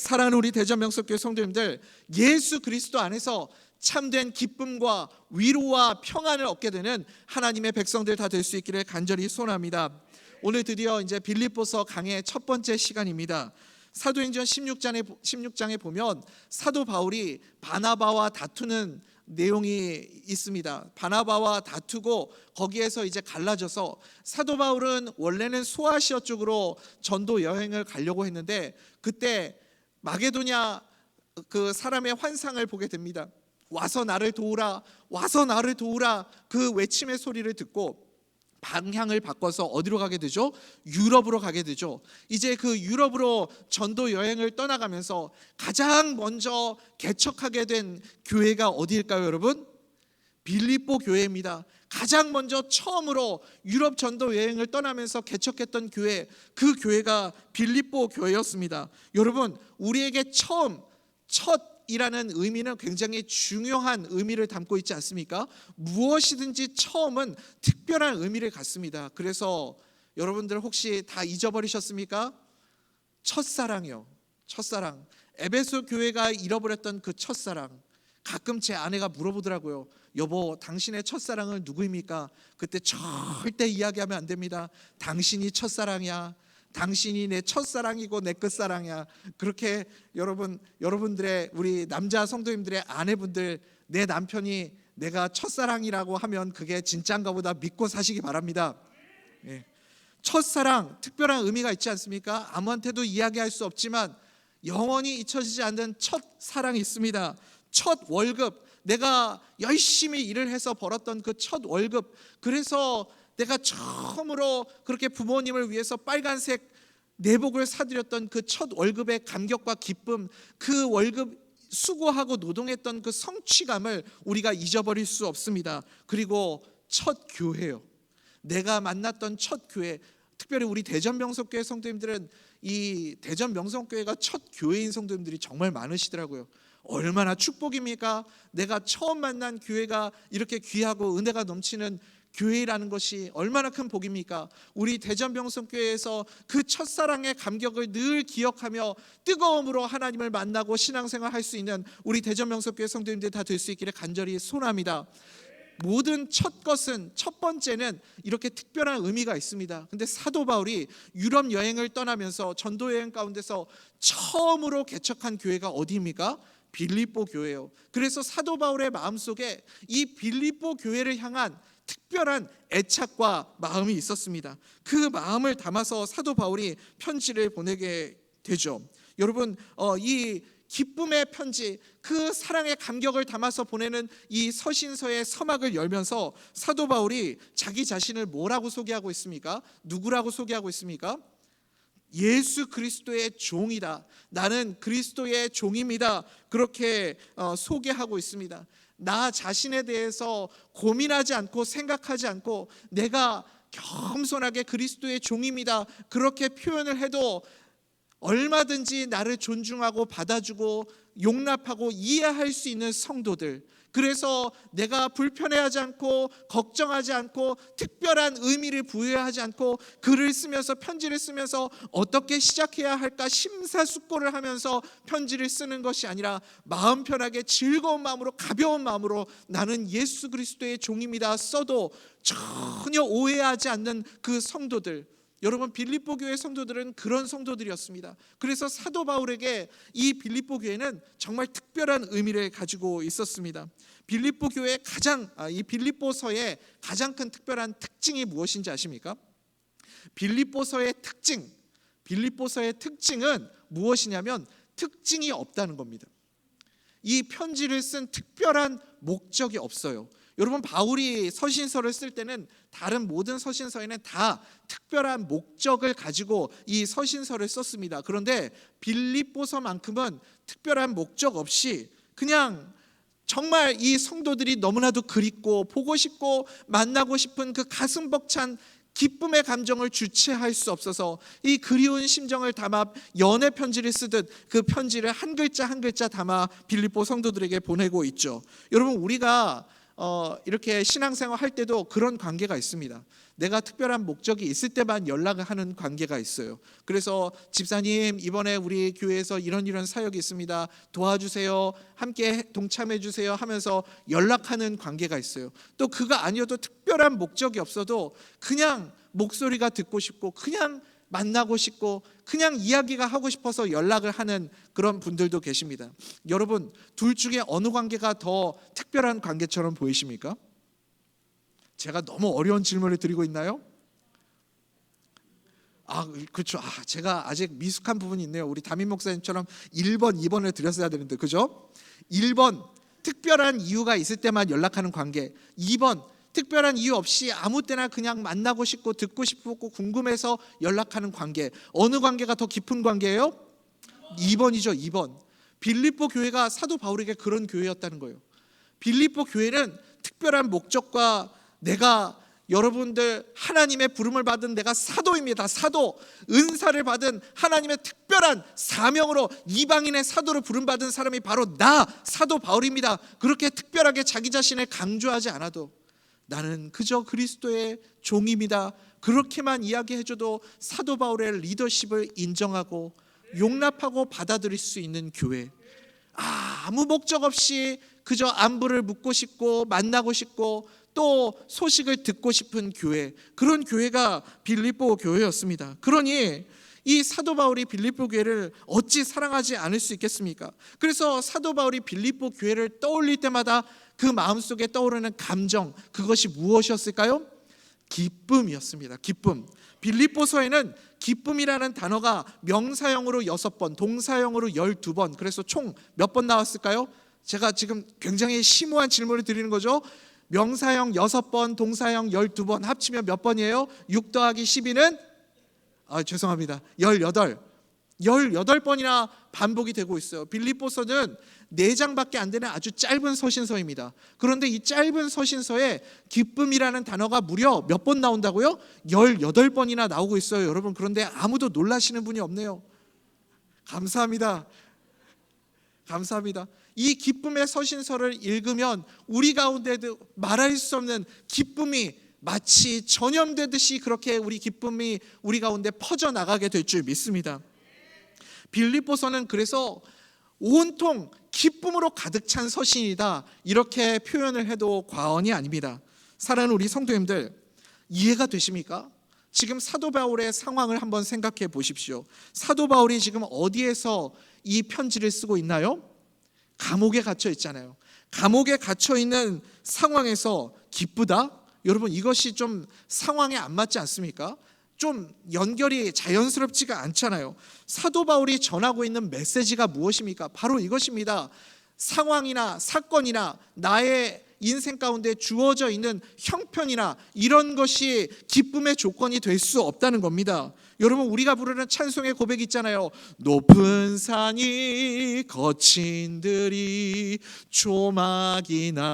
사랑하는 우리 대전명석교회 성도님들, 예수 그리스도 안에서 참된 기쁨과 위로와 평안을 얻게 되는 하나님의 백성들 다 될 수 있기를 간절히 소원합니다. 오늘 드디어 이제 빌립보서 강의 첫 번째 시간입니다. 사도행전 16장에 보면 사도 바울이 바나바와 다투는 내용이 있습니다. 바나바와 다투고 거기에서 이제 갈라져서 사도 바울은 원래는 소아시아 쪽으로 전도 여행을 가려고 했는데 그때 마게도냐 그 사람의 환상을 보게 됩니다. 와서 나를 도우라, 와서 나를 도우라, 그 외침의 소리를 듣고 방향을 바꿔서 어디로 가게 되죠? 유럽으로 가게 되죠. 이제 그 유럽으로 전도 여행을 떠나가면서 가장 먼저 개척하게 된 교회가 어디일까요, 여러분? 빌립보 교회입니다. 가장 먼저 처음으로 유럽 전도 여행을 떠나면서 개척했던 교회, 그 교회가 빌립보 교회였습니다. 여러분, 우리에게 첫이라는 의미는 굉장히 중요한 의미를 담고 있지 않습니까? 무엇이든지 처음은 특별한 의미를 갖습니다. 그래서 여러분들 혹시 다 잊어버리셨습니까? 첫사랑이요. 첫사랑. 에베소 교회가 잃어버렸던 그 첫사랑. 가끔 제 아내가 물어보더라고요. 여보, 당신의 첫사랑은 누구입니까? 그때 절대 이야기하면 안 됩니다. 당신이 첫사랑이야. 당신이 내 첫사랑이고 내 끝사랑이야. 그렇게 여러분들의 우리 남자 성도님들의 아내분들, 내 남편이 내가 첫사랑이라고 하면 그게 진짜인가 보다 믿고 사시기 바랍니다. 예. 첫사랑, 특별한 의미가 있지 않습니까? 아무한테도 이야기할 수 없지만 영원히 잊혀지지 않는 첫사랑이 있습니다. 첫 월급, 내가 열심히 일을 해서 벌었던 그 첫 월급, 그래서 내가 처음으로 그렇게 부모님을 위해서 빨간색 내복을 사드렸던 그 첫 월급의 감격과 기쁨, 그 월급 수고하고 노동했던 그 성취감을 우리가 잊어버릴 수 없습니다. 그리고 첫 교회요. 내가 만났던 첫 교회, 특별히 우리 대전명석교회 성도님들은 이 대전명석교회가 첫 교회인 성도님들이 정말 많으시더라고요. 얼마나 축복입니까? 내가 처음 만난 교회가 이렇게 귀하고 은혜가 넘치는 교회라는 것이 얼마나 큰 복입니까? 우리 대전명석교회에서 그 첫사랑의 감격을 늘 기억하며 뜨거움으로 하나님을 만나고 신앙생활 할 수 있는 우리 대전명석교회 성도님들 다 될 수 있기를 간절히 소원합니다. 모든 첫 번째는 이렇게 특별한 의미가 있습니다. 근데 사도 바울이 유럽 여행을 떠나면서 전도 여행 가운데서 처음으로 개척한 교회가 어디입니까? 빌립보 교회예요. 그래서 사도 바울의 마음속에 이 빌립보 교회를 향한 특별한 애착과 마음이 있었습니다. 그 마음을 담아서 사도 바울이 편지를 보내게 되죠. 여러분, 이 기쁨의 편지, 그 사랑의 감격을 담아서 보내는 이 서신서의 서막을 열면서 사도 바울이 자기 자신을 뭐라고 소개하고 있습니까? 누구라고 소개하고 있습니까? 예수 그리스도의 종이다. 나는 그리스도의 종입니다. 그렇게 소개하고 있습니다. 나 자신에 대해서 고민하지 않고 생각하지 않고 내가 겸손하게 그리스도의 종입니다. 그렇게 표현을 해도 얼마든지 나를 존중하고 받아주고 용납하고 이해할 수 있는 성도들, 그래서 내가 불편해하지 않고 걱정하지 않고 특별한 의미를 부여하지 않고 글을 쓰면서 편지를 쓰면서 어떻게 시작해야 할까 심사숙고를 하면서 편지를 쓰는 것이 아니라 마음 편하게 즐거운 마음으로 가벼운 마음으로 나는 예수 그리스도의 종입니다 써도 전혀 오해하지 않는 그 성도들, 여러분 빌립보 교회 성도들은 그런 성도들이었습니다. 그래서 사도 바울에게 이 빌립보 교회는 정말 특별한 의미를 가지고 있었습니다. 빌립보 교회의 이 빌립보서의 가장 큰 특별한 특징이 무엇인지 아십니까? 빌립보서의 특징은 무엇이냐면 특징이 없다는 겁니다. 이 편지를 쓴 특별한 목적이 없어요. 여러분, 바울이 서신서를 쓸 때는 다른 모든 서신서에는 다 특별한 목적을 가지고 이 서신서를 썼습니다. 그런데 빌립보서만큼은 특별한 목적 없이 그냥 정말 이 성도들이 너무나도 그립고 보고 싶고 만나고 싶은 그 가슴 벅찬 기쁨의 감정을 주체할 수 없어서 이 그리운 심정을 담아 연애 편지를 쓰듯 그 편지를 한 글자 한 글자 담아 빌립보 성도들에게 보내고 있죠. 여러분, 우리가 이렇게 신앙생활 할 때도 그런 관계가 있습니다. 내가 특별한 목적이 있을 때만 연락을 하는 관계가 있어요. 그래서 집사님, 이번에 우리 교회에서 이런 사역이 있습니다. 도와주세요. 함께 동참해 주세요 하면서 연락하는 관계가 있어요. 또 그거 아니어도 특별한 목적이 없어도 그냥 목소리가 듣고 싶고 그냥 만나고 싶고 그냥 이야기가 하고 싶어서 연락을 하는 그런 분들도 계십니다. 여러분, 둘 중에 어느 관계가 더 특별한 관계처럼 보이십니까? 제가 너무 어려운 질문을 드리고 있나요? 그렇죠. 제가 아직 미숙한 부분이 있네요. 우리 담임 목사님처럼 1번, 2번을 드렸어야 되는데, 그죠? 1번, 특별한 이유가 있을 때만 연락하는 관계. 2번, 특별한 이유 없이 아무 때나 그냥 만나고 싶고 듣고 싶고 궁금해서 연락하는 관계. 어느 관계가 더 깊은 관계예요? 2번이죠. 2번. 빌립보 교회가 사도 바울에게 그런 교회였다는 거예요. 빌립보 교회는 특별한 목적과 내가, 여러분들, 하나님의 부름을 받은 내가 사도입니다. 사도, 은사를 받은 하나님의 특별한 사명으로 이방인의 사도로 부름받은 사람이 바로 나, 사도 바울입니다. 그렇게 특별하게 자기 자신을 강조하지 않아도 나는 그저 그리스도의 종입니다. 그렇게만 이야기해줘도 사도 바울의 리더십을 인정하고 용납하고 받아들일 수 있는 교회. 아무 목적 없이 그저 안부를 묻고 싶고 만나고 싶고 또 소식을 듣고 싶은 교회, 그런 교회가 빌립보 교회였습니다. 그러니 이 사도 바울이 빌립보 교회를 어찌 사랑하지 않을 수 있겠습니까? 그래서 사도 바울이 빌립보 교회를 떠올릴 때마다 그 마음속에 떠오르는 감정, 그것이 무엇이었을까요? 기쁨이었습니다. 기쁨. 빌립보서에는 기쁨이라는 단어가 명사형으로 6번, 동사형으로 12번, 그래서 총 몇 번 나왔을까요? 제가 지금 굉장히 심오한 질문을 드리는 거죠. 명사형 6번, 동사형 12번 합치면 몇 번이에요? 6 더하기 12는? 죄송합니다. 18번이나 반복이 되고 있어요. 빌립보서는 4장밖에 안 되는 아주 짧은 서신서입니다. 그런데 이 짧은 서신서에 기쁨이라는 단어가 무려 몇 번 나온다고요? 18번이나 나오고 있어요. 여러분, 그런데 아무도 놀라시는 분이 없네요. 감사합니다. 이 기쁨의 서신서를 읽으면 우리 가운데도 말할 수 없는 기쁨이 마치 전염되듯이 그렇게 우리 기쁨이 우리 가운데 퍼져나가게 될 줄 믿습니다. 빌립보서는 그래서 온통 기쁨으로 가득 찬 서신이다, 이렇게 표현을 해도 과언이 아닙니다. 사랑하는 우리 성도님들, 이해가 되십니까? 지금 사도 바울의 상황을 한번 생각해 보십시오. 사도 바울이 지금 어디에서 이 편지를 쓰고 있나요? 감옥에 갇혀 있잖아요. 감옥에 갇혀 있는 상황에서 기쁘다? 여러분, 이것이 좀 상황에 안 맞지 않습니까? 좀 연결이 자연스럽지가 않잖아요. 사도 바울이 전하고 있는 메시지가 무엇입니까? 바로 이것입니다. 상황이나 사건이나 나의 인생 가운데 주어져 있는 형편이나 이런 것이 기쁨의 조건이 될 수 없다는 겁니다. 여러분, 우리가 부르는 찬송의 고백이 있잖아요. 높은 산이 거친 들이 조막이나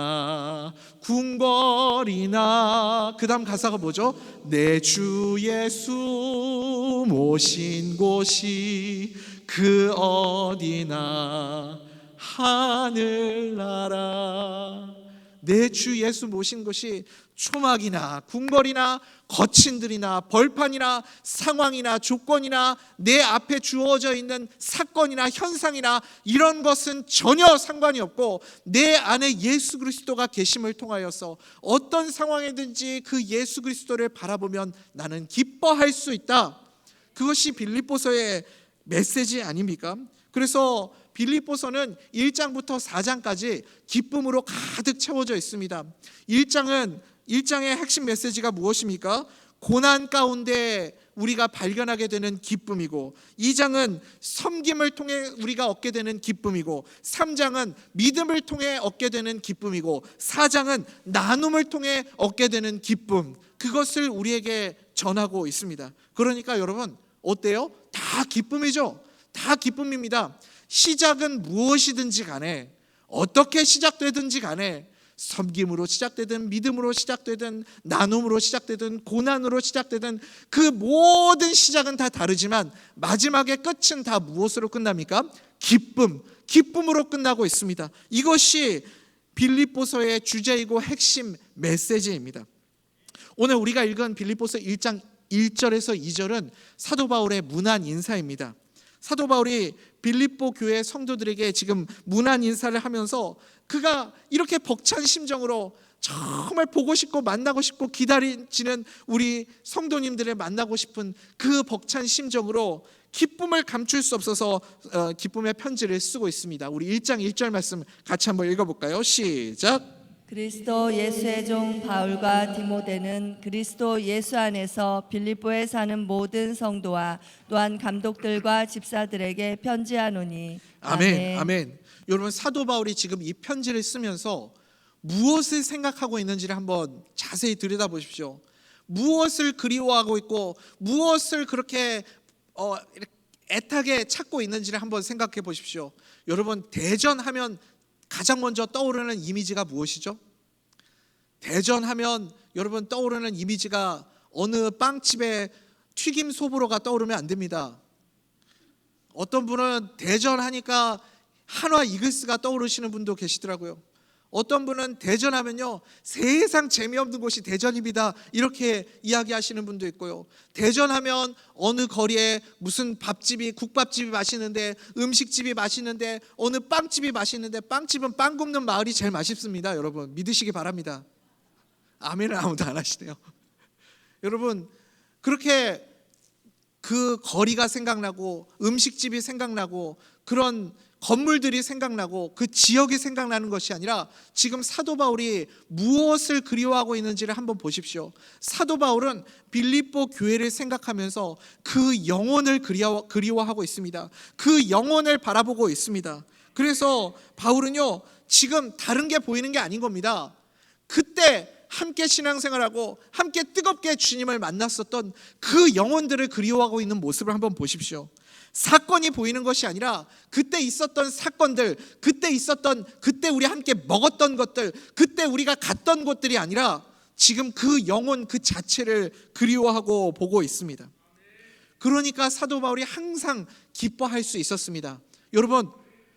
궁궐이나, 그 다음 가사가 뭐죠? 내 주 예수 모신 곳이 그 어디나 하늘나라. 내 주 예수 모신 곳이 초막이나 궁궐이나 거친 들이나 벌판이나 상황이나 조건이나 내 앞에 주어져 있는 사건이나 현상이나 이런 것은 전혀 상관이 없고 내 안에 예수 그리스도가 계심을 통하여서 어떤 상황이든지 그 예수 그리스도를 바라보면 나는 기뻐할 수 있다. 그것이 빌립보서의 메시지 아닙니까? 그래서 빌립보서는 1장부터 4장까지 기쁨으로 가득 채워져 있습니다. 1장의 핵심 메시지가 무엇입니까? 고난 가운데 우리가 발견하게 되는 기쁨이고, 2장은 섬김을 통해 우리가 얻게 되는 기쁨이고, 3장은 믿음을 통해 얻게 되는 기쁨이고, 4장은 나눔을 통해 얻게 되는 기쁨, 그것을 우리에게 전하고 있습니다. 그러니까 여러분, 어때요? 다 기쁨이죠. 다 기쁨입니다. 시작은 무엇이든지 간에, 어떻게 시작되든지 간에, 섬김으로 시작되든 믿음으로 시작되든 나눔으로 시작되든 고난으로 시작되든 그 모든 시작은 다 다르지만 마지막의 끝은 다 무엇으로 끝납니까? 기쁨으로 끝나고 있습니다. 이것이 빌립보서의 주제이고 핵심 메시지입니다. 오늘 우리가 읽은 빌립보서 1장 1절에서 2절은 사도 바울의 문안 인사입니다. 사도 바울이 빌립보 교회 성도들에게 지금 문안 인사를 하면서 그가 이렇게 벅찬 심정으로 정말 보고 싶고 만나고 싶고 기다리는 우리 성도님들을 만나고 싶은 그 벅찬 심정으로 기쁨을 감출 수 없어서 기쁨의 편지를 쓰고 있습니다. 우리 1장 1절 말씀 같이 한번 읽어볼까요? 시작. 그리스도 예수의 종 바울과 디모데는 그리스도 예수 안에서 빌립보에 사는 모든 성도와 또한 감독들과 집사들에게 편지하노니. 아멘. 아멘. 여러분, 사도 바울이 지금 이 편지를 쓰면서 무엇을 생각하고 있는지를 한번 자세히 들여다보십시오. 무엇을 그리워하고 있고 무엇을 그렇게 애타게 찾고 있는지를 한번 생각해 보십시오. 여러분, 대전하면 가장 먼저 떠오르는 이미지가 무엇이죠? 대전하면 여러분 떠오르는 이미지가 어느 빵집의 튀김 소보로가 떠오르면 안 됩니다. 어떤 분은 대전하니까 한화 이글스가 떠오르시는 분도 계시더라고요. 어떤 분은 대전하면요, 세상 재미없는 곳이 대전입니다, 이렇게 이야기하시는 분도 있고요. 대전하면 어느 거리에 무슨 밥집이, 국밥집이 맛있는데, 음식집이 맛있는데, 어느 빵집이 맛있는데, 빵집은 빵 굽는 마을이 제일 맛있습니다. 여러분 믿으시기 바랍니다. 아멘을 아무도 안 하시네요. 여러분, 그렇게 그 거리가 생각나고 음식집이 생각나고 그런 건물들이 생각나고 그 지역이 생각나는 것이 아니라 지금 사도 바울이 무엇을 그리워하고 있는지를 한번 보십시오. 사도 바울은 빌립보 교회를 생각하면서 그 영혼을 그리워하고 있습니다. 그 영혼을 바라보고 있습니다. 그래서 바울은요, 지금 다른 게 보이는 게 아닌 겁니다. 그때 함께 신앙생활하고 함께 뜨겁게 주님을 만났었던 그 영혼들을 그리워하고 있는 모습을 한번 보십시오. 사건이 보이는 것이 아니라 그때 있었던 사건들, 그때 우리 함께 먹었던 것들, 그때 우리가 갔던 곳들이 아니라 지금 그 영혼 그 자체를 그리워하고 보고 있습니다. 그러니까 사도 바울이 항상 기뻐할 수 있었습니다. 여러분,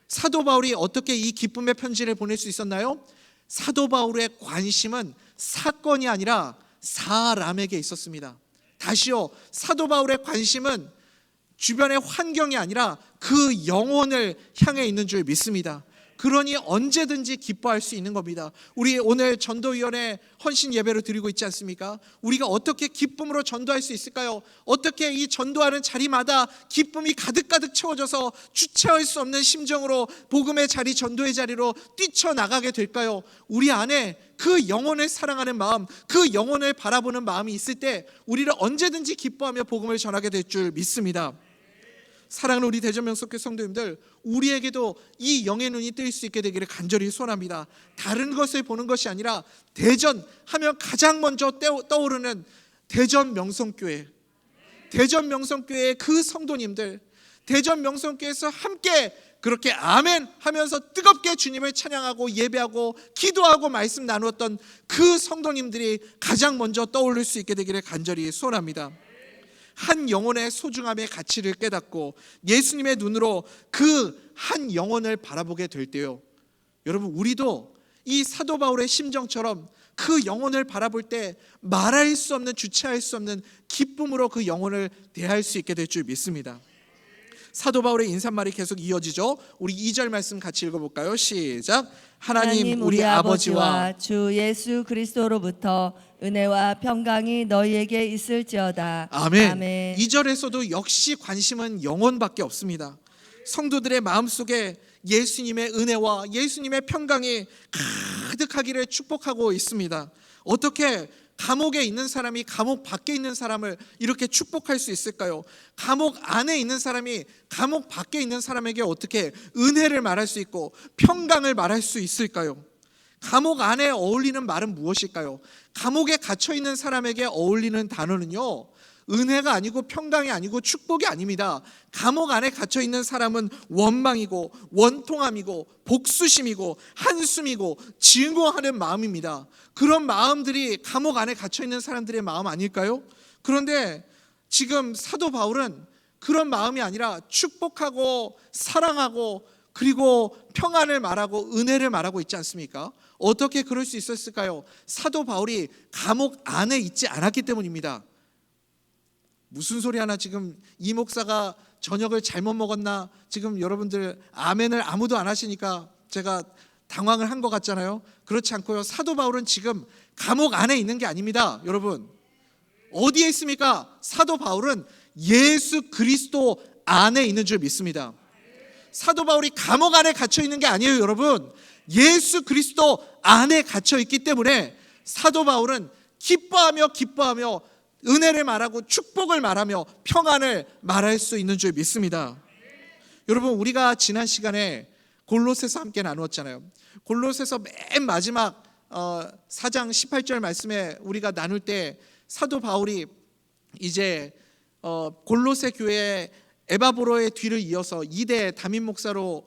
사도 바울이 어떻게 이 기쁨의 편지를 보낼 수 있었나요? 사도 바울의 관심은 사건이 아니라 사람에게 있었습니다. 다시요, 사도 바울의 관심은 주변의 환경이 아니라 그 영혼을 향해 있는 줄 믿습니다. 그러니 언제든지 기뻐할 수 있는 겁니다. 우리 오늘 전도위원회 헌신 예배를 드리고 있지 않습니까? 우리가 어떻게 기쁨으로 전도할 수 있을까요? 어떻게 이 전도하는 자리마다 기쁨이 가득가득 채워져서 주체할 수 없는 심정으로 복음의 자리, 전도의 자리로 뛰쳐나가게 될까요? 우리 안에 그 영혼을 사랑하는 마음, 그 영혼을 바라보는 마음이 있을 때 우리를 언제든지 기뻐하며 복음을 전하게 될 줄 믿습니다. 사랑하는 우리 대전명석교 성도님들, 우리에게도 이 영의 눈이 뜨일 수 있게 되기를 간절히 소원합니다. 다른 것을 보는 것이 아니라 대전하면 가장 먼저 떠오르는 대전명성교회, 대전명성교회의 그 성도님들, 대전명성교회에서 함께 그렇게 아멘 하면서 뜨겁게 주님을 찬양하고 예배하고 기도하고 말씀 나누었던 그 성도님들이 가장 먼저 떠오를 수 있게 되기를 간절히 소원합니다. 한 영혼의 소중함의 가치를 깨닫고 예수님의 눈으로 그 한 영혼을 바라보게 될 때요, 여러분, 우리도 이 사도 바울의 심정처럼 그 영혼을 바라볼 때 말할 수 없는, 주체할 수 없는 기쁨으로 그 영혼을 대할 수 있게 될 줄 믿습니다. 사도 바울의 인사말이 계속 이어지죠. 우리 2절 말씀 같이 읽어볼까요? 시작. 하나님 우리 아버지와 주 예수 그리스도로부터 은혜와 평강이 너희에게 있을지어다. 아멘. 아멘. 2절에서도 역시 관심은 영혼밖에 없습니다. 성도들의 마음속에 예수님의 은혜와 예수님의 평강이 가득하기를 축복하고 있습니다. 어떻게 감옥에 있는 사람이 감옥 밖에 있는 사람을 이렇게 축복할 수 있을까요? 감옥 안에 있는 사람이 감옥 밖에 있는 사람에게 어떻게 은혜를 말할 수 있고 평강을 말할 수 있을까요? 감옥 안에 어울리는 말은 무엇일까요? 감옥에 갇혀 있는 사람에게 어울리는 단어는요, 은혜가 아니고 평강이 아니고 축복이 아닙니다. 감옥 안에 갇혀 있는 사람은 원망이고 원통함이고 복수심이고 한숨이고 증오하는 마음입니다. 그런 마음들이 감옥 안에 갇혀 있는 사람들의 마음 아닐까요? 그런데 지금 사도 바울은 그런 마음이 아니라 축복하고 사랑하고 그리고 평안을 말하고 은혜를 말하고 있지 않습니까? 어떻게 그럴 수 있었을까요? 사도 바울이 감옥 안에 있지 않았기 때문입니다. 무슨 소리 하나, 지금 이 목사가 저녁을 잘못 먹었나? 지금 여러분들 아멘을 아무도 안 하시니까 제가 당황을 한 것 같잖아요. 그렇지 않고요. 사도 바울은 지금 감옥 안에 있는 게 아닙니다. 여러분, 어디에 있습니까? 사도 바울은 예수 그리스도 안에 있는 줄 믿습니다. 사도 바울이 감옥 안에 갇혀 있는 게 아니에요, 여러분. 예수 그리스도 안에 갇혀 있기 때문에 사도 바울은 기뻐하며 은혜를 말하고 축복을 말하며 평안을 말할 수 있는 줄 믿습니다. 여러분, 우리가 지난 시간에 골로새서 함께 나누었잖아요. 골로새서 맨 마지막 4장 18절 말씀에 우리가 나눌 때 사도 바울이 이제 골로새 교회 에바브로의 뒤를 이어서 2대 담임 목사로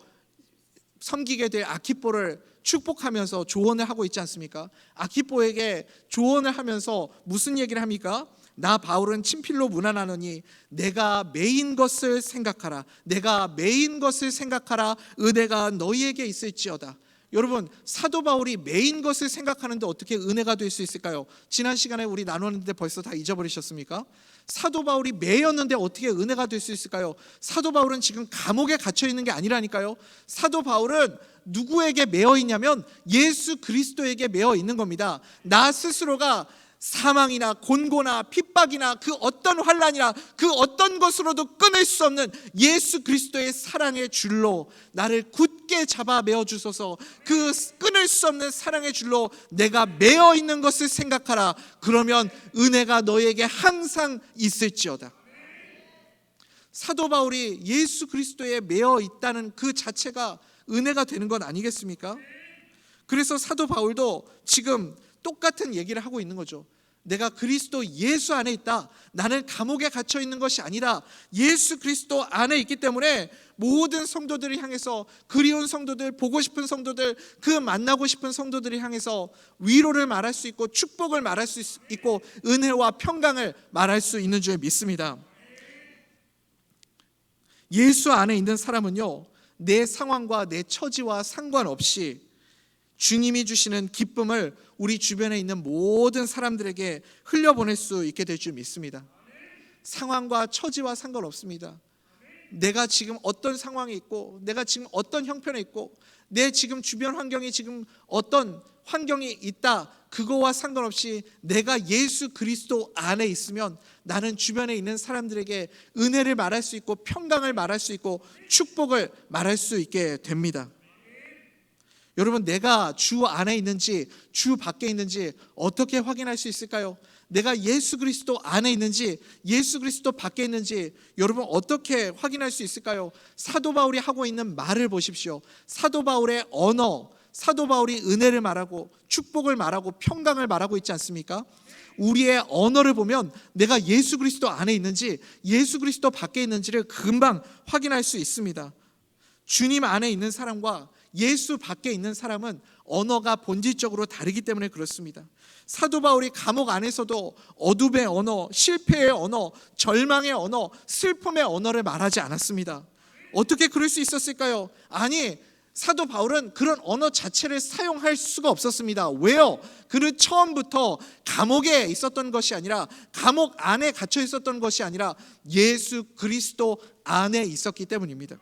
섬기게 될 아키포를 축복하면서 조언을 하고 있지 않습니까? 아키포에게 조언을 하면서 무슨 얘기를 합니까? 나 바울은 친필로 문안하노니 내가 매인 것을 생각하라. 내가 매인 것을 생각하라. 은혜가 너희에게 있을지어다. 여러분, 사도 바울이 매인 것을 생각하는데 어떻게 은혜가 될 수 있을까요? 지난 시간에 우리 나눴는데 벌써 다 잊어버리셨습니까? 사도 바울이 매였는데 어떻게 은혜가 될 수 있을까요? 사도 바울은 지금 감옥에 갇혀 있는 게 아니라니까요. 사도 바울은 누구에게 매여 있냐면 예수 그리스도에게 매여 있는 겁니다. 나 스스로가 사망이나 곤고나 핍박이나 그 어떤 환난이나 그 어떤 것으로도 끊을 수 없는 예수 그리스도의 사랑의 줄로 나를 굳게 잡아 매어 주소서. 그 끊을 수 없는 사랑의 줄로 내가 매어 있는 것을 생각하라. 그러면 은혜가 너에게 항상 있을지어다. 사도 바울이 예수 그리스도에 매어 있다는 그 자체가 은혜가 되는 건 아니겠습니까? 그래서 사도 바울도 지금 똑같은 얘기를 하고 있는 거죠. 내가 그리스도 예수 안에 있다. 나는 감옥에 갇혀 있는 것이 아니라 예수 그리스도 안에 있기 때문에 모든 성도들을 향해서, 그리운 성도들, 보고 싶은 성도들, 그 만나고 싶은 성도들을 향해서 위로를 말할 수 있고 축복을 말할 수 있고 은혜와 평강을 말할 수 있는 줄 믿습니다. 예수 안에 있는 사람은요, 내 상황과 내 처지와 상관없이 주님이 주시는 기쁨을 우리 주변에 있는 모든 사람들에게 흘려보낼 수 있게 될 줄 믿습니다. 상황과 처지와 상관없습니다. 내가 지금 어떤 상황에 있고, 내가 지금 어떤 형편에 있고, 내 지금 주변 환경이 지금 어떤 환경이 있다, 그거와 상관없이 내가 예수 그리스도 안에 있으면 나는 주변에 있는 사람들에게 은혜를 말할 수 있고 평강을 말할 수 있고 축복을 말할 수 있게 됩니다. 여러분, 내가 주 안에 있는지 주 밖에 있는지 어떻게 확인할 수 있을까요? 내가 예수 그리스도 안에 있는지 예수 그리스도 밖에 있는지 여러분 어떻게 확인할 수 있을까요? 사도 바울이 하고 있는 말을 보십시오. 사도 바울의 언어, 사도 바울이 은혜를 말하고 축복을 말하고 평강을 말하고 있지 않습니까? 우리의 언어를 보면 내가 예수 그리스도 안에 있는지 예수 그리스도 밖에 있는지를 금방 확인할 수 있습니다. 주님 안에 있는 사람과 예수 밖에 있는 사람은 언어가 본질적으로 다르기 때문에 그렇습니다. 사도 바울이 감옥 안에서도 어둠의 언어, 실패의 언어, 절망의 언어, 슬픔의 언어를 말하지 않았습니다. 어떻게 그럴 수 있었을까요? 아니, 사도 바울은 그런 언어 자체를 사용할 수가 없었습니다. 왜요? 그는 처음부터 감옥에 있었던 것이 아니라, 감옥 안에 갇혀 있었던 것이 아니라 예수 그리스도 안에 있었기 때문입니다.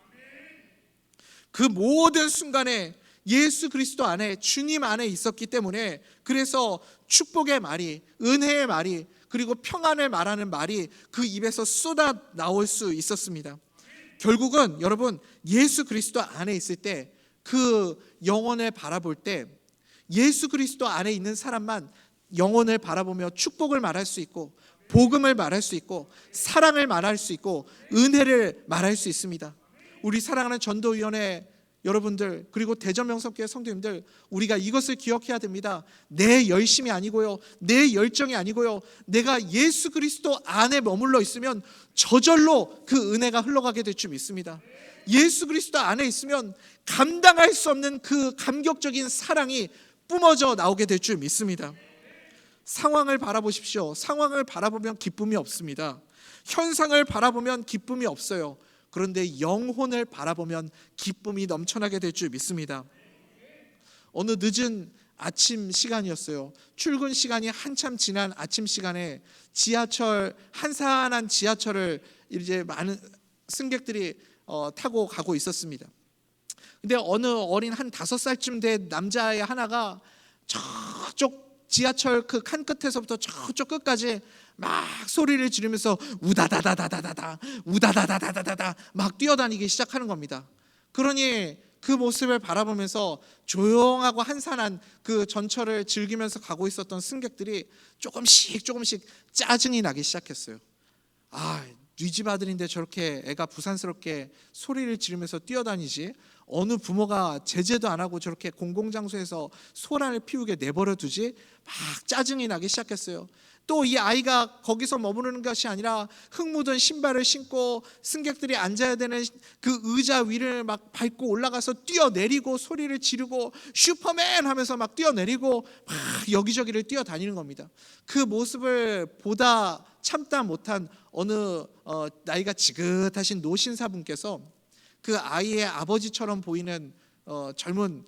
그 모든 순간에 예수 그리스도 안에, 주님 안에 있었기 때문에, 그래서 축복의 말이, 은혜의 말이, 그리고 평안을 말하는 말이 그 입에서 쏟아 나올 수 있었습니다. 결국은 여러분, 예수 그리스도 안에 있을 때, 그 영혼을 바라볼 때 예수 그리스도 안에 있는 사람만 영혼을 바라보며 축복을 말할 수 있고 복음을 말할 수 있고 사랑을 말할 수 있고 은혜를 말할 수 있습니다. 우리 사랑하는 전도위원회 여러분들, 그리고 대전명석교회 성도님들, 우리가 이것을 기억해야 됩니다. 내 열심이 아니고요, 내 열정이 아니고요, 내가 예수 그리스도 안에 머물러 있으면 저절로 그 은혜가 흘러가게 될 줄 믿습니다. 예수 그리스도 안에 있으면 감당할 수 없는 그 감격적인 사랑이 뿜어져 나오게 될 줄 믿습니다. 상황을 바라보십시오. 상황을 바라보면 기쁨이 없습니다. 현상을 바라보면 기쁨이 없어요. 그런데 영혼을 바라보면 기쁨이 넘쳐나게 될 줄 믿습니다. 어느 늦은 아침 시간이었어요. 출근 시간이 한참 지난 아침 시간에 한산한 지하철을 이제 많은 승객들이 타고 가고 있었습니다. 근데 어느 어린 한 5살쯤 된 남자애 하나가 저쪽 지하철 그 칸 끝에서부터 저쪽 끝까지 막 소리를 지르면서 우다다다다다다다 우다다다다다다 막 뛰어다니기 시작하는 겁니다. 그러니 그 모습을 바라보면서 조용하고 한산한 그 전철을 즐기면서 가고 있었던 승객들이 조금씩 짜증이 나기 시작했어요. 네 집 아들인데 저렇게 애가 부산스럽게 소리를 지르면서 뛰어다니지, 어느 부모가 제재도 안 하고 저렇게 공공장소에서 소란을 피우게 내버려 두지, 막 짜증이 나기 시작했어요. 또 이 아이가 거기서 머무르는 것이 아니라 흙 묻은 신발을 신고 승객들이 앉아야 되는 그 의자 위를 막 밟고 올라가서 뛰어내리고 소리를 지르고 슈퍼맨 하면서 막 뛰어내리고 막 여기저기를 뛰어다니는 겁니다. 그 모습을 보다 참다 못한 어느 나이가 지긋하신 노신사분께서 그 아이의 아버지처럼 보이는 젊은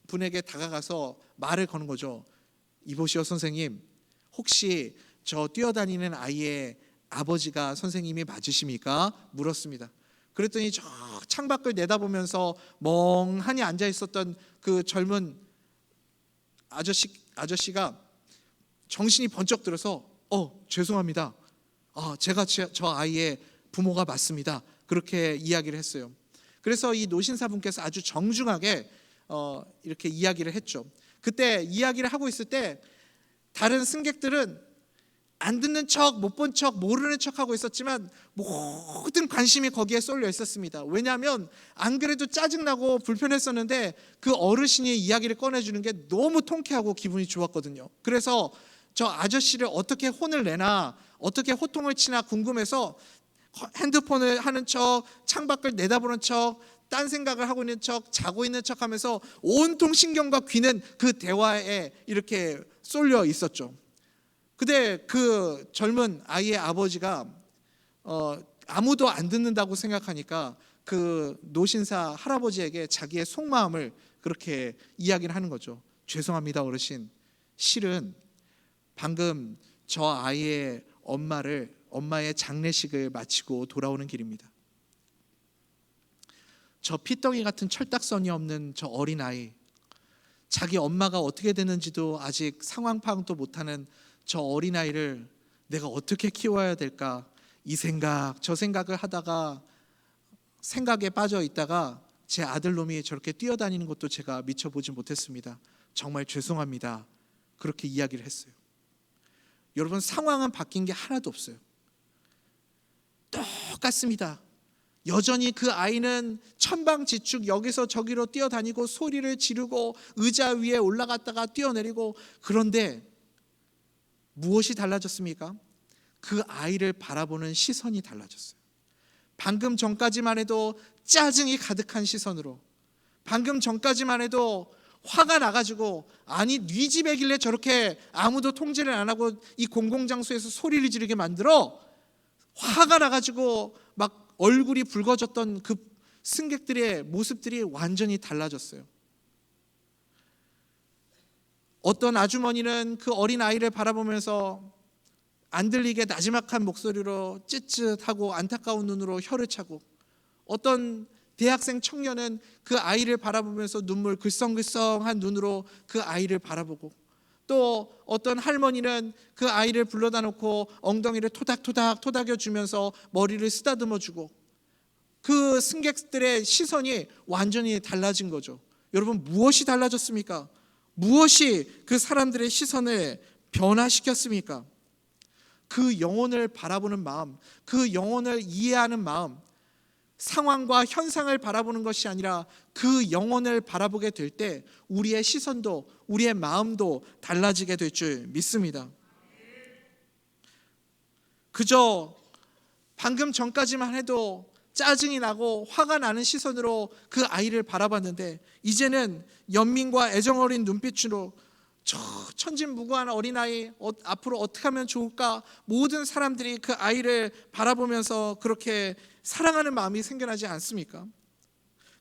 분에게 다가가서 말을 거는 거죠. 이보시오 선생님, 혹시 저 뛰어다니는 아이의 아버지가 선생님이 맞으십니까? 물었습니다. 그랬더니 저 창밖을 내다보면서 멍하니 앉아 있었던 그 젊은 아저씨가 정신이 번쩍 들어서 죄송합니다. 제가 저 아이의 부모가 맞습니다. 그렇게 이야기를 했어요. 그래서 이 노신사분께서 아주 정중하게 이렇게 이야기를 했죠. 그때 이야기를 하고 있을 때 다른 승객들은 안 듣는 척, 못 본 척, 모르는 척 하고 있었지만 모든 관심이 거기에 쏠려 있었습니다. 왜냐하면 안 그래도 짜증나고 불편했었는데 그 어르신이 이야기를 꺼내주는 게 너무 통쾌하고 기분이 좋았거든요. 그래서 저 아저씨를 어떻게 혼을 내나, 어떻게 호통을 치나 궁금해서 핸드폰을 하는 척, 창밖을 내다보는 척, 딴 생각을 하고 있는 척, 자고 있는 척 하면서 온통 신경과 귀는 그 대화에 이렇게 쏠려 있었죠. 근데 그 젊은 아이의 아버지가 아무도 안 듣는다고 생각하니까 그 노신사 할아버지에게 자기의 속마음을 그렇게 이야기를 하는 거죠. 죄송합니다 어르신, 실은 방금 저 아이의 엄마의 장례식을 마치고 돌아오는 길입니다. 저 피덩이 같은 철딱선이 없는 저 어린아이, 자기 엄마가 어떻게 되는지도 아직 상황 파악도 못하는 저 어린아이를 내가 어떻게 키워야 될까, 이 생각 저 생각을 하다가 생각에 빠져 있다가 제 아들놈이 저렇게 뛰어다니는 것도 제가 미처 보지 못했습니다. 정말 죄송합니다. 그렇게 이야기를 했어요. 여러분, 상황은 바뀐 게 하나도 없어요. 똑같습니다. 여전히 그 아이는 천방지축 여기서 저기로 뛰어다니고 소리를 지르고 의자 위에 올라갔다가 뛰어내리고, 그런데 무엇이 달라졌습니까? 그 아이를 바라보는 시선이 달라졌어요. 방금 전까지만 해도 짜증이 가득한 시선으로, 방금 전까지만 해도 화가 나가지고 아니 네 집애길래 저렇게 아무도 통제를 안 하고 이 공공장소에서 소리를 지르게 만들어, 화가 나가지고 막 얼굴이 붉어졌던 그 승객들의 모습들이 완전히 달라졌어요. 어떤 아주머니는 그 어린 아이를 바라보면서 안 들리게 나지막한 목소리로 찌릿하고 안타까운 눈으로 혀를 차고, 어떤 대학생 청년은 그 아이를 바라보면서 눈물 글썽글썽한 눈으로 그 아이를 바라보고, 또 어떤 할머니는 그 아이를 불러다 놓고 엉덩이를 토닥토닥 토닥여 주면서 머리를 쓰다듬어 주고, 그 승객들의 시선이 완전히 달라진 거죠. 여러분, 무엇이 달라졌습니까? 무엇이 그 사람들의 시선을 변화시켰습니까? 그 영혼을 바라보는 마음, 그 영혼을 이해하는 마음, 상황과 현상을 바라보는 것이 아니라 그 영혼을 바라보게 될 때 우리의 시선도 우리의 마음도 달라지게 될 줄 믿습니다. 그저 방금 전까지만 해도 짜증이 나고 화가 나는 시선으로 그 아이를 바라봤는데, 이제는 연민과 애정 어린 눈빛으로 저 천진무구한 어린아이 앞으로 어떻게 하면 좋을까, 모든 사람들이 그 아이를 바라보면서 그렇게 사랑하는 마음이 생겨나지 않습니까?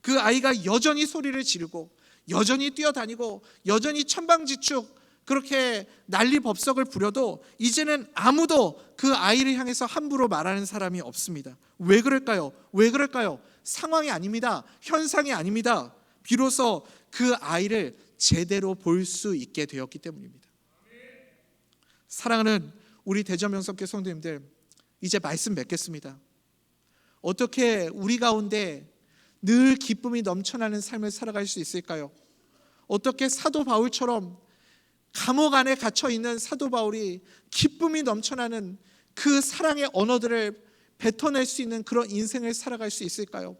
그 아이가 여전히 소리를 지르고 여전히 뛰어다니고 여전히 천방지축 그렇게 난리법석을 부려도 이제는 아무도 그 아이를 향해서 함부로 말하는 사람이 없습니다. 왜 그럴까요? 왜 그럴까요? 상황이 아닙니다. 현상이 아닙니다. 비로소 그 아이를 제대로 볼 수 있게 되었기 때문입니다. 사랑하는 우리 대전명석교 성도님들, 이제 말씀 맺겠습니다. 어떻게 우리 가운데 늘 기쁨이 넘쳐나는 삶을 살아갈 수 있을까요? 어떻게 사도 바울처럼 감옥 안에 갇혀 있는 사도 바울이 기쁨이 넘쳐나는 그 사랑의 언어들을 뱉어낼 수 있는 그런 인생을 살아갈 수 있을까요?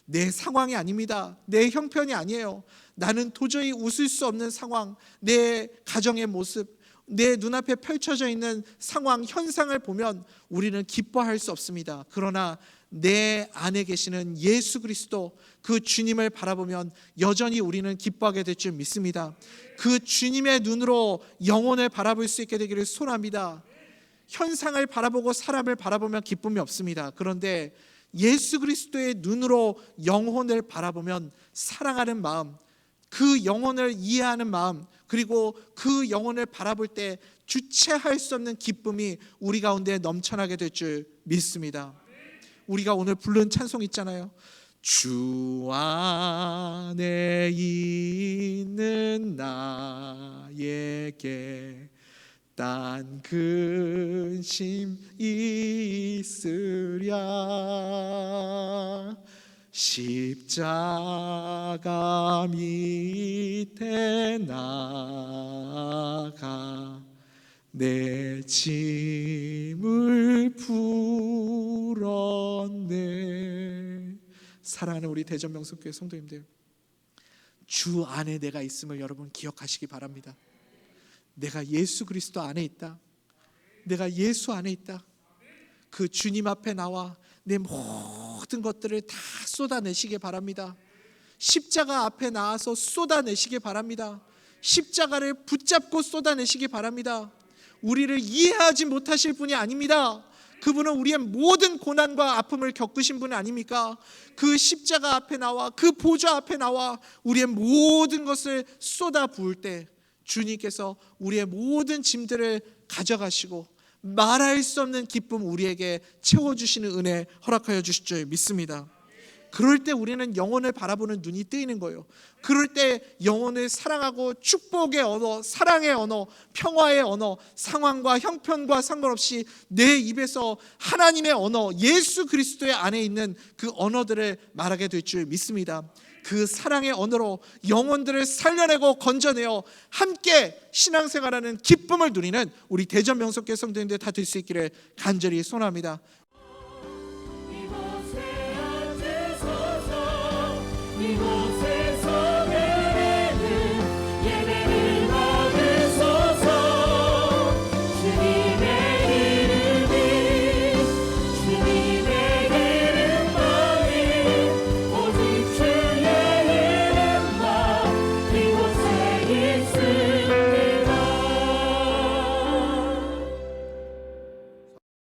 내 상황이 아닙니다. 내 형편이 아니에요. 나는 도저히 웃을 수 없는 상황, 내 가정의 모습, 내 눈앞에 펼쳐져 있는 상황, 현상을 보면 우리는 기뻐할 수 없습니다. 그러나 내 안에 계시는 예수 그리스도, 그 주님을 바라보면 여전히 우리는 기뻐하게 될 줄 믿습니다. 그 주님의 눈으로 영혼을 바라볼 수 있게 되기를 소원합니다. 현상을 바라보고 사람을 바라보면 기쁨이 없습니다. 그런데 예수 그리스도의 눈으로 영혼을 바라보면 사랑하는 마음, 그 영혼을 이해하는 마음, 그리고 그 영혼을 바라볼 때 주체할 수 없는 기쁨이 우리 가운데 넘쳐나게 될 줄 믿습니다. 우리가 오늘 부른 찬송 있잖아요. 주 안에 있는 나에게 딴 근심 있으랴. 십자가 밑에 나가 내 짐을 풀었네. 사랑하는 우리 대전명석교회 성도님들, 주 안에 내가 있음을 여러분 기억하시기 바랍니다. 내가 예수 그리스도 안에 있다. 내가 예수 안에 있다. 그 주님 앞에 나와 내 모든 것들을 다 쏟아내시기 바랍니다. 십자가 앞에 나와서 쏟아내시기 바랍니다. 십자가를 붙잡고 쏟아내시기 바랍니다. 우리를 이해하지 못하실 분이 아닙니다. 그분은 우리의 모든 고난과 아픔을 겪으신 분 아닙니까? 그 십자가 앞에 나와, 그 보좌 앞에 나와 우리의 모든 것을 쏟아 부을 때 주님께서 우리의 모든 짐들을 가져가시고 말할 수 없는 기쁨 우리에게 채워주시는 은혜 허락하여 주실 줄 믿습니다. 그럴 때 우리는 영혼을 바라보는 눈이 뜨이는 거예요. 그럴 때 영혼을 사랑하고 축복의 언어, 사랑의 언어, 평화의 언어, 상황과 형편과 상관없이 내 입에서 하나님의 언어, 예수 그리스도의 안에 있는 그 언어들을 말하게 될 줄 믿습니다. 그 사랑의 언어로 영혼들을 살려내고 건져내어 함께 신앙생활하는 기쁨을 누리는 우리 대전명석교회 성도님들 다 될 수 있기를 간절히 소원합니다.